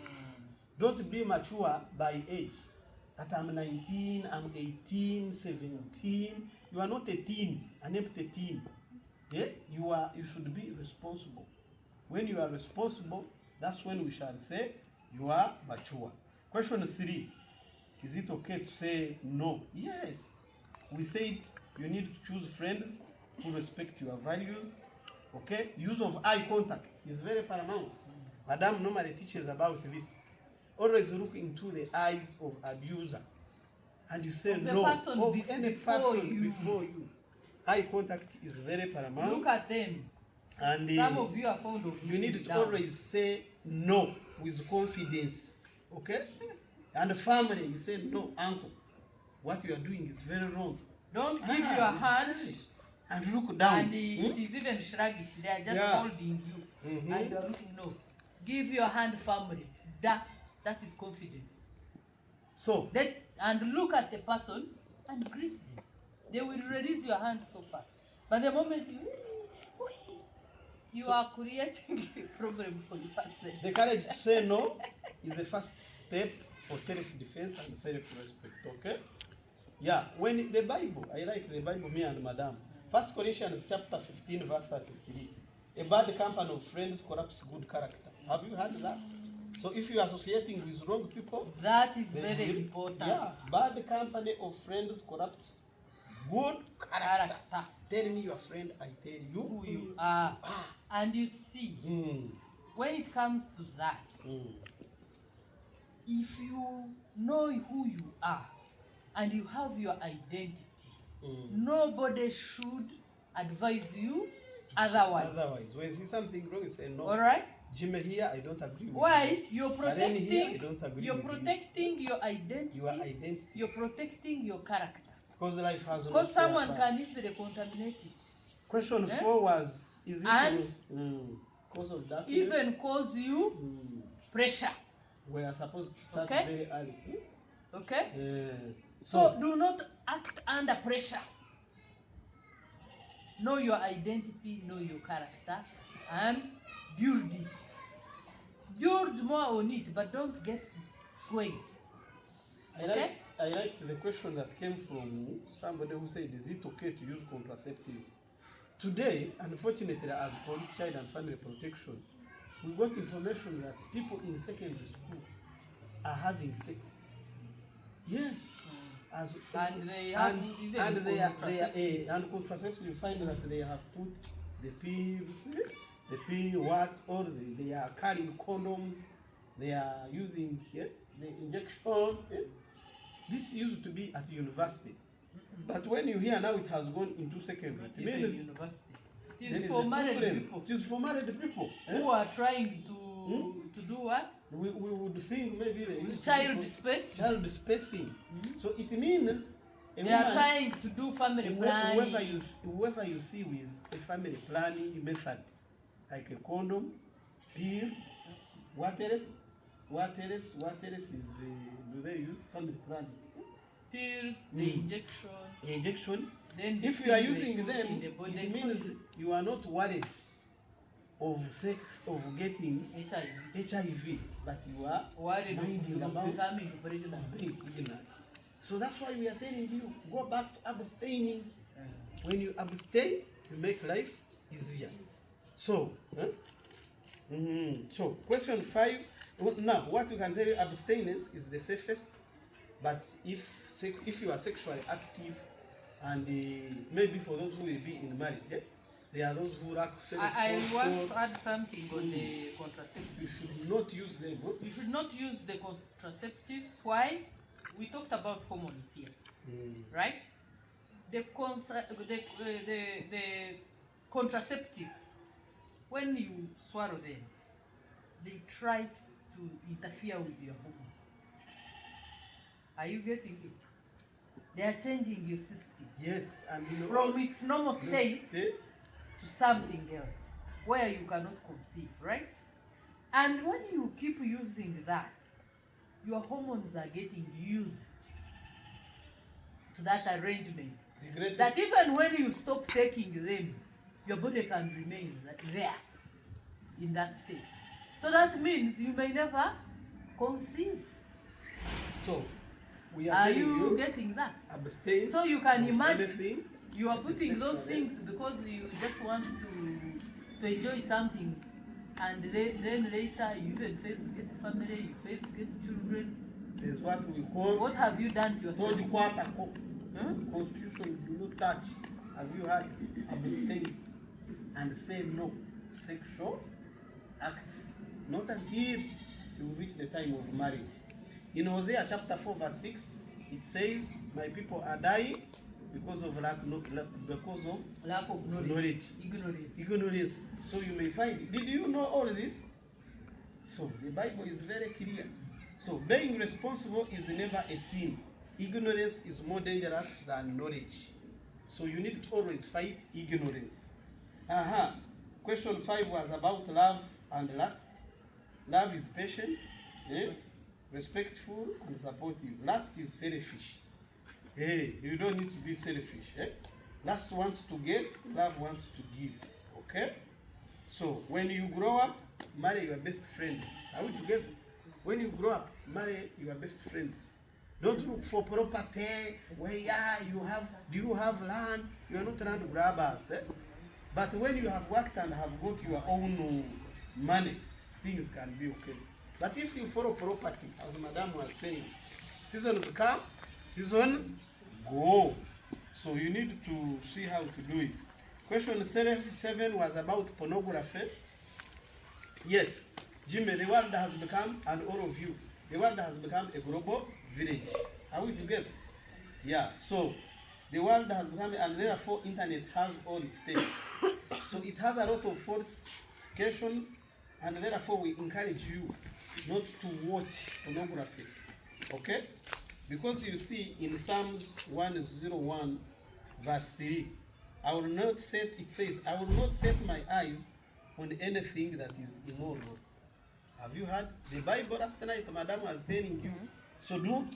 Speaker 1: Don't be mature by age. That I'm 19, I'm 18, 17. You are not a teen, an empty teen. Yeah? You should be responsible. When you are responsible, that's when we shall say you are mature. Question 3. Is it okay to say no? Yes. We said you need to choose friends who respect your values. Okay? Use of eye contact is very paramount. Madam normally teaches about this. Always look into the eyes of abuser. And you say
Speaker 3: Of the
Speaker 1: no.
Speaker 3: person
Speaker 1: Of
Speaker 3: before
Speaker 1: any person
Speaker 3: you.
Speaker 1: before you. Eye contact is very paramount.
Speaker 3: Look at them.
Speaker 1: And
Speaker 3: Some of you are fond of
Speaker 1: you need
Speaker 3: looking
Speaker 1: to
Speaker 3: down.
Speaker 1: always say no with confidence. Okay? And family, you say no, uncle. What you are doing is very wrong.
Speaker 3: Don't give your hand,
Speaker 1: And look down.
Speaker 3: and it is even sluggish. They are just
Speaker 1: Yeah.
Speaker 3: holding you,
Speaker 1: Mhm.
Speaker 3: and you are looking. No, give your hand firmly. That is confidence.
Speaker 1: So,
Speaker 3: And look at the person and greet them. They will release your hand so fast. But the moment you are creating a problem for yourself.
Speaker 1: the courage to say no is the first step for self-defense and self-respect. Okay? Yeah. When the Bible, I like the Bible, me and Madam. 1 Corinthians chapter 15, verse 33. A bad company of friends corrupts good character. Have you heard that? So if you are associating with wrong people,
Speaker 3: That is
Speaker 1: then
Speaker 3: very
Speaker 1: you-
Speaker 3: important.
Speaker 1: Yeah, bad company of friends corrupts good character.
Speaker 3: Character.
Speaker 1: Tell me your friend, I tell you.
Speaker 3: Who you are. And you see, when it comes to that, if you know who you are and you have your identity, nobody should advise you otherwise.
Speaker 1: Otherwise, when you see something wrong, you say no.
Speaker 3: All right?
Speaker 1: Jimmy here, I don't agree with
Speaker 3: Why? You're
Speaker 1: But then here, I
Speaker 3: protecting.
Speaker 1: don't agree
Speaker 3: You're
Speaker 1: with you.
Speaker 3: protecting your identity.
Speaker 1: your identity.
Speaker 3: You're protecting your character.
Speaker 1: Because life has no
Speaker 3: Because
Speaker 1: spare
Speaker 3: someone
Speaker 1: part.
Speaker 3: can easily contaminate it.
Speaker 1: Question 4 was, is it
Speaker 3: And
Speaker 1: cause of that?
Speaker 3: Even cause you pressure.
Speaker 1: We are supposed to start
Speaker 3: Okay.
Speaker 1: very early.
Speaker 3: Okay?
Speaker 1: So,
Speaker 3: So do not act under pressure. Know your identity, know your character, and build it. Build more on it, but don't get swayed. Okay?
Speaker 1: I liked the question that came from somebody who said, is it okay to use contraceptives? Today, unfortunately, as police, child and family protection, we got information that people in secondary school are having sex. Yes. As,
Speaker 3: And they have even
Speaker 1: and they are,
Speaker 3: contraceptives.
Speaker 1: and contraceptives, you find that they have put the pill, or they are carrying condoms, they are using the injection. This used to be at university. But when you hear now it has gone into secondary, it
Speaker 3: Even
Speaker 1: means
Speaker 3: university. It
Speaker 1: there
Speaker 3: is
Speaker 1: is
Speaker 3: for
Speaker 1: a
Speaker 3: married
Speaker 1: problem.
Speaker 3: people
Speaker 1: It is for married people.
Speaker 3: who are trying to do what?
Speaker 1: We would think maybe they use
Speaker 3: Child space.
Speaker 1: child spacing. So it means a
Speaker 3: They are
Speaker 1: woman,
Speaker 3: trying to do family planning.
Speaker 1: whoever you see with a family planning method, like a condom, pill, what else? What else is do they use family planning?
Speaker 3: Pills, the injection.
Speaker 1: Injection.
Speaker 3: Then
Speaker 1: If you are
Speaker 3: they
Speaker 1: using
Speaker 3: put
Speaker 1: them,
Speaker 3: in the body.
Speaker 1: it means you are not worried of sex, of getting
Speaker 3: HIV.
Speaker 1: HIV, but you are
Speaker 3: Worried
Speaker 1: minding
Speaker 3: of
Speaker 1: about
Speaker 3: becoming pregnant.
Speaker 1: being pregnant. So that's why we are telling you, go back to abstaining. When you abstain, you make life easier. So, so question 5. Now, what we can tell you, abstinence is the safest. But if you are sexually active, and maybe for those who will be in marriage, there are those who lack
Speaker 3: I want
Speaker 1: self-control.
Speaker 3: to add something on the contraceptives.
Speaker 1: You should not use them.
Speaker 3: You should not use the contraceptives. Why? We talked about hormones here, right? the contraceptives, when you swallow them, they try to interfere with your hormones. Are you getting it? They are changing your system
Speaker 1: Yes, and you know,
Speaker 3: from its normal state
Speaker 1: eh,
Speaker 3: to something else where you cannot conceive, right? And when you keep using that, your hormones are getting used to that arrangement.
Speaker 1: the greatest,
Speaker 3: That even when you stop taking them, your body can remain there in that state. So that means you may never conceive.
Speaker 1: so we are
Speaker 3: Are
Speaker 1: telling
Speaker 3: you getting that?
Speaker 1: abstain
Speaker 3: So you can
Speaker 1: from
Speaker 3: imagine
Speaker 1: anything.
Speaker 3: you are putting those
Speaker 1: Except for
Speaker 3: things because you just want to enjoy something, and then later you even fail to get a family, you fail to get children.
Speaker 1: Is what we call
Speaker 3: What have you done to yourself?
Speaker 1: third quarter code.
Speaker 3: Huh?
Speaker 1: Constitution do not touch. Have you heard? Abstain and say no sexual acts, not until you reach the time of marriage. In Hosea chapter 4 verse 6, it says, "My people are dying because of because of
Speaker 3: Lack of knowledge.
Speaker 1: knowledge."
Speaker 3: Ignorance.
Speaker 1: Ignorance. So you may find. Did you know all this? So the Bible is very clear. So being responsible is never a sin. Ignorance is more dangerous than knowledge. So you need to always fight ignorance. Question 5 was about love and lust. Love is patient, respectful, and supportive. Lust is selfish. Hey, you don't need to be selfish. Lust wants to get, love wants to give. Okay? So when you grow up, marry your best friends. Are we together? When you grow up, marry your best friends. Don't look for property where do you have land? You are not land grabbers. But when you have worked and have got your own money, things can be okay. But if you follow property, as Madam was saying, seasons come, seasons go. So you need to see how to do it. Question 7 was about pornography. Yes, Jimmy, the world has become, and all of you, the world has become a global village. Are we together? Yeah, so the world has become, and therefore internet has all it takes. So it has a lot of falsifications, and therefore we encourage you not to watch pornography. Okay? Because you see in Psalms 101 verse 3, it says, I will not set my eyes on anything that is immoral. Have you heard? The Bible last night, Madam was telling you. So don't